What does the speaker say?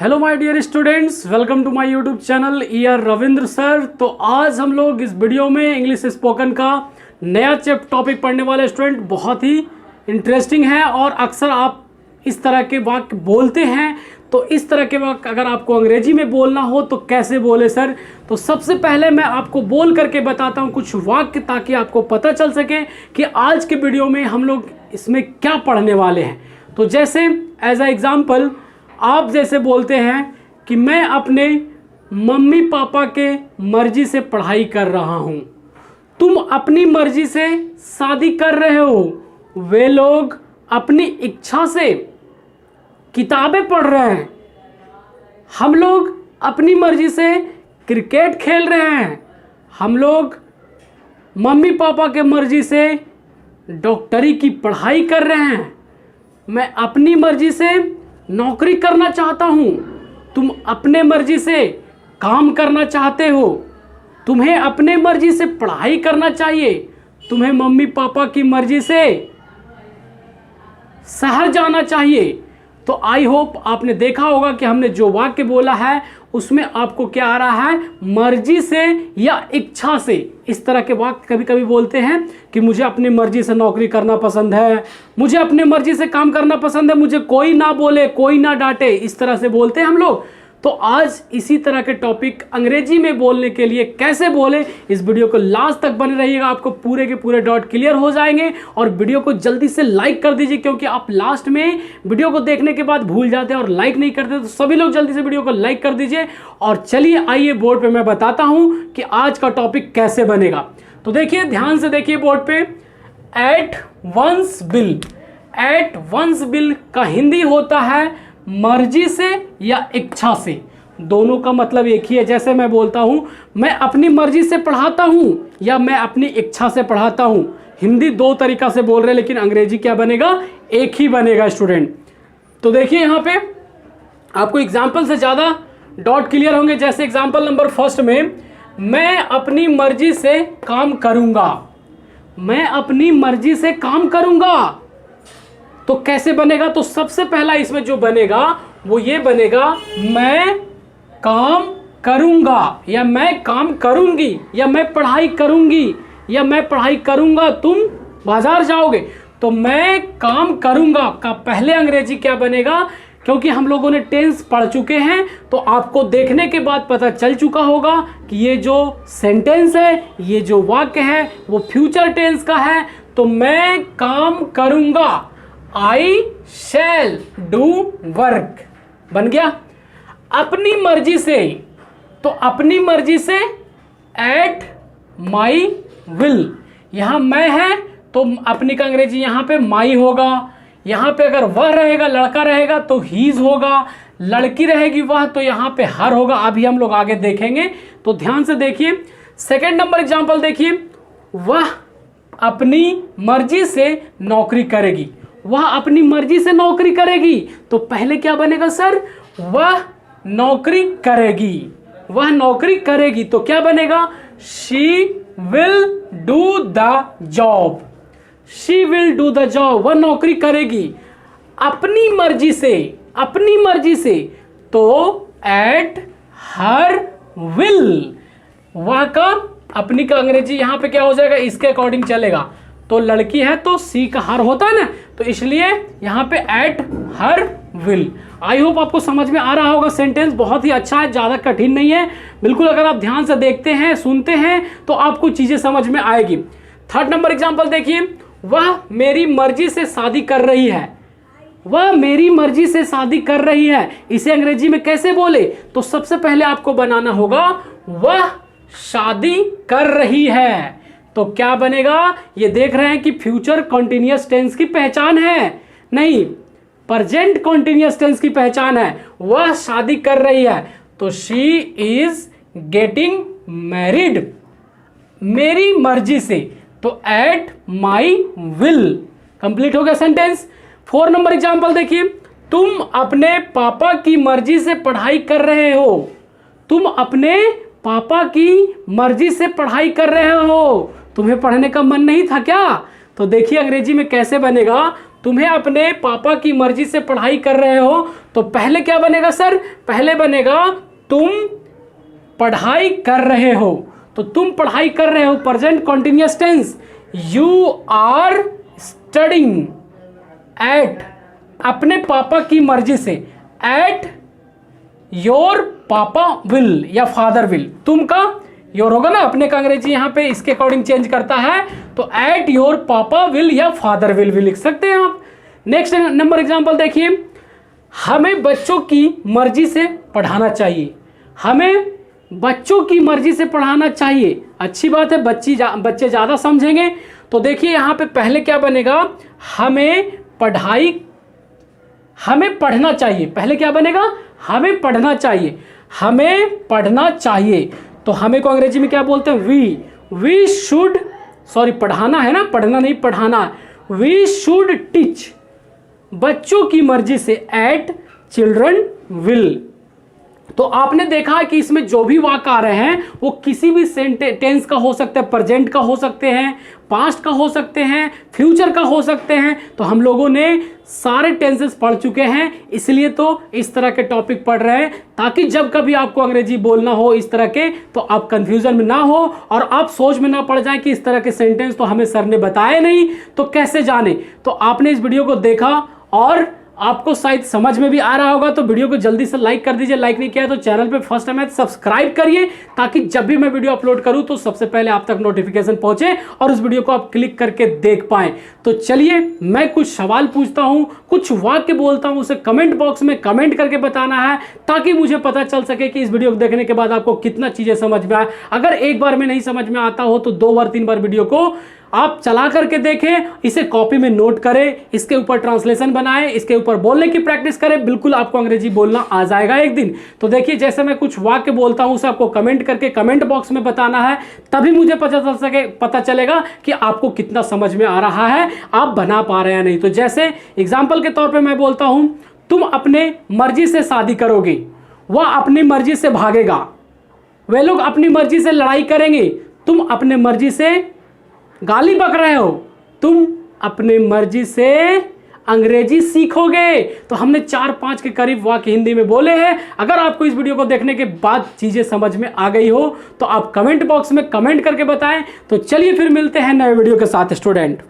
Hello my dear students, welcome to my YouTube channel Ravindra sir. तो आज हम लोग इस वीडियो में इंग्लिश स्पोकन का नया टॉपिक पढ़ने वाले स्टूडेंट। बहुत ही इंटरेस्टिंग है और अक्सर आप इस तरह के वाक्य बोलते हैं। तो इस तरह के वाक्य अगर आपको अंग्रेजी में बोलना हो तो कैसे बोले सर? तो सबसे पहले मैं आपको बोल करके बताता हूँ कुछ वाक्य, ताकि आपको पता चल सके कि आज के वीडियो में हम लोग इसमें क्या पढ़ने वाले हैं। तो जैसे एज अ एग्जाम्पल आप जैसे बोलते हैं कि मैं अपने मम्मी पापा के मर्जी से पढ़ाई कर रहा हूं। तुम अपनी मर्जी से शादी कर रहे हो, वे लोग अपनी इच्छा से किताबें पढ़ रहे हैं। हम लोग अपनी मर्जी से क्रिकेट खेल रहे हैं। हम लोग मम्मी पापा के मर्जी से डॉक्टरी की पढ़ाई कर रहे हैं। मैं अपनी मर्जी से नौकरी करना चाहता हूं, तुम अपने मर्जी से काम करना चाहते हो। तुम्हें अपने मर्जी से पढ़ाई करना चाहिए, तुम्हें मम्मी पापा की मर्जी से शहर जाना चाहिए। तो आई होप आपने देखा होगा कि हमने जो वाक्य बोला है उसमें आपको क्या आ रहा है, मर्जी से या इच्छा से। इस तरह के वाक्य कभी कभी बोलते हैं कि मुझे अपनी मर्जी से नौकरी करना पसंद है, मुझे अपनी मर्जी से काम करना पसंद है, मुझे कोई ना बोले, कोई ना डांटे, इस तरह से बोलते हैं हम लोग। तो आज इसी तरह के टॉपिक अंग्रेजी में बोलने के लिए कैसे बोले, इस वीडियो को लास्ट तक बने रहिएगा, आपको पूरे के पूरे डॉट क्लियर हो जाएंगे। और वीडियो को जल्दी से लाइक कर दीजिए, क्योंकि आप लास्ट में वीडियो को देखने के बाद भूल जाते हैं और लाइक नहीं करते। तो सभी लोग जल्दी से वीडियो को लाइक कर दीजिए। और चलिए आइए बोर्ड पे मैं बताता हूं कि आज का टॉपिक कैसे बनेगा। तो देखिए, ध्यान से देखिए बोर्ड पे, at one's will. At one's will का हिंदी होता है मर्जी से या इच्छा से। दोनों का मतलब एक ही है। जैसे मैं बोलता हूं मैं अपनी मर्जी से पढ़ाता हूं या मैं अपनी इच्छा से पढ़ाता हूं। हिंदी दो तरीका से बोल रहे हैं, लेकिन अंग्रेजी क्या बनेगा, एक ही बनेगा स्टूडेंट। तो देखिए यहां पे आपको एग्जाम्पल से ज्यादा डॉट क्लियर होंगे। जैसे एग्जाम्पल नंबर फर्स्ट में, मैं अपनी मर्जी से काम करूंगा। मैं अपनी मर्जी से काम करूंगा तो कैसे बनेगा? तो सबसे पहला इसमें जो बनेगा वो ये बनेगा, मैं काम करूंगा या मैं काम करूंगी या मैं पढ़ाई करूंगी या मैं पढ़ाई करूंगा, तुम बाजार जाओगे। तो मैं काम करूंगा का पहले अंग्रेजी क्या बनेगा? क्योंकि हम लोगों ने टेंस पढ़ चुके हैं तो आपको देखने के बाद पता चल चुका होगा कि ये जो सेंटेंस है, ये जो वाक्य है वो फ्यूचर टेंस का है। तो मैं काम करूंगा, I shall do work बन गया। अपनी मर्जी से, तो अपनी मर्जी से at my will। यहां मैं है तो अपनी का अंग्रेजी यहां पे my होगा। यहां पे अगर वह रहेगा, लड़का रहेगा तो his होगा, लड़की रहेगी वह तो यहां पे her होगा। अभी हम लोग आगे देखेंगे, तो ध्यान से देखिए। सेकेंड नंबर एग्जांपल देखिए, वह अपनी मर्जी से नौकरी करेगी। वह अपनी मर्जी से नौकरी करेगी तो पहले क्या बनेगा सर? वह नौकरी करेगी। वह नौकरी करेगी तो क्या बनेगा? She will do the job. She will do the job, वह नौकरी करेगी अपनी मर्जी से। अपनी मर्जी से तो एट हर विल। वह का अपनी का अंग्रेजी यहां पे क्या हो जाएगा, इसके अकॉर्डिंग चलेगा। तो लड़की है तो सी का हर होता है ना, तो इसलिए यहां पे at her will. I hope आपको समझ में आ रहा होगा। सेंटेंस बहुत ही अच्छा है, ज्यादा कठिन नहीं है बिल्कुल। अगर आप ध्यान से देखते हैं, सुनते हैं तो आपको चीजें समझ में आएगी। थर्ड नंबर एग्जांपल देखिए, वह मेरी मर्जी से शादी कर रही है। वह मेरी मर्जी से शादी कर रही है, इसे अंग्रेजी में कैसे बोले? तो सबसे पहले आपको बनाना होगा वह शादी कर रही है। तो क्या बनेगा? ये देख रहे हैं कि फ्यूचर कॉन्टिन्यूअस टेंस की पहचान है, नहीं प्रेजेंट कॉन्टिन्यूअस टेंस की पहचान है। वह शादी कर रही है तो शी इज गेटिंग मैरिड, मेरी मर्जी से, तो एट माई विल। कंप्लीट हो गया सेंटेंस। 4 नंबर एग्जांपल देखिए, तुम अपने पापा की मर्जी से पढ़ाई कर रहे हो। तुम अपने पापा की मर्जी से पढ़ाई कर रहे हो, तुम्हें पढ़ने का मन नहीं था क्या? तो देखिए अंग्रेजी में कैसे बनेगा, तुम्हें अपने पापा की मर्जी से पढ़ाई कर रहे हो, तो पहले क्या बनेगा सर? पहले बनेगा तुम पढ़ाई कर रहे हो। तो तुम पढ़ाई कर रहे हो, present continuous tense, you are studying at, अपने पापा की मर्जी से, एट योर पापा विल या फादर विल। तुम का योर होगा ना, अपने का अंग्रेजी यहां पे इसके अकॉर्डिंग चेंज करता है, तो एट योर पापा विल या फादर विल भी लिख सकते हैं आप। नेक्स्ट नंबर एग्जांपल देखिए, हमें बच्चों की मर्जी से पढ़ाना चाहिए। हमें बच्चों की मर्जी से पढ़ाना चाहिए, अच्छी बात है, बच्चे ज़्यादा समझेंगे। तो देखिए यहाँ पे पहले क्या बनेगा, हमें पढ़ना चाहिए। पहले क्या बनेगा, हमें पढ़ना चाहिए, हमें पढ़ना चाहिए। तो हमें को अंग्रेजी में क्या बोलते हैं? वी शुड, सॉरी पढ़ाना है ना, पढ़ना नहीं पढ़ाना, वी शुड टीच, बच्चों की मर्जी से, एट चिल्ड्रन विल। तो आपने देखा कि इसमें जो भी वाक्य आ रहे हैं वो किसी भी टेंस का हो सकता है, प्रेजेंट का हो सकते हैं, पास्ट का हो सकते हैं, फ्यूचर का हो सकते हैं। तो हम लोगों ने सारे टेंसेस पढ़ चुके हैं, इसलिए तो इस तरह के टॉपिक पढ़ रहे हैं, ताकि जब कभी आपको अंग्रेजी बोलना हो इस तरह के, तो आप कंफ्यूजन में ना हो और आप सोच में ना पड़ जाए कि इस तरह के सेंटेंस तो हमें सर ने बताए नहीं, तो कैसे जाने। तो आपने इस वीडियो को देखा और आपको शायद समझ में भी आ रहा होगा, तो वीडियो को जल्दी से लाइक कर दीजिए। लाइक नहीं किया तो चैनल पे फर्स्ट टाइम है तो सब्सक्राइब करिए, ताकि जब भी मैं वीडियो अपलोड करूं तो सबसे पहले आप तक नोटिफिकेशन पहुंचे और उस वीडियो को आप क्लिक करके देख पाएं। तो चलिए, मैं कुछ सवाल पूछता हूं, कुछ वाक्य बोलता हूं, उसे कमेंट बॉक्स में कमेंट करके बताना है, ताकि मुझे पता चल सके कि इस वीडियो को देखने के बाद आपको कितना चीजें समझ में आए। अगर एक बार में नहीं समझ में आता हो तो 2 बार 3 बार वीडियो को आप चला करके देखें, इसे कॉपी में नोट करें, इसके ऊपर ट्रांसलेशन बनाएं, इसके ऊपर बोलने की प्रैक्टिस करें, बिल्कुल आपको अंग्रेजी बोलना आ जाएगा एक दिन। तो देखिए, जैसे मैं कुछ वाक्य बोलता हूं उसे आपको कमेंट करके कमेंट बॉक्स में बताना है, तभी मुझे पता चलेगा कि आपको कितना समझ में आ रहा है, आप बना पा रहे हैं नहीं। तो जैसे एग्जाम्पल के तौर पर मैं बोलता हूं, तुम अपने मर्जी से शादी करोगे, वह अपनी मर्जी से भागेगा, वे लोग अपनी मर्जी से लड़ाई करेंगे, तुम अपने मर्जी से गाली बक रहे हो, तुम अपने मर्जी से अंग्रेजी सीखोगे। तो हमने 4-5 के करीब वाक्य हिंदी में बोले हैं। अगर आपको इस वीडियो को देखने के बाद चीजें समझ में आ गई हो तो आप कमेंट बॉक्स में कमेंट करके बताएं। तो चलिए फिर मिलते हैं नए वीडियो के साथ स्टूडेंट।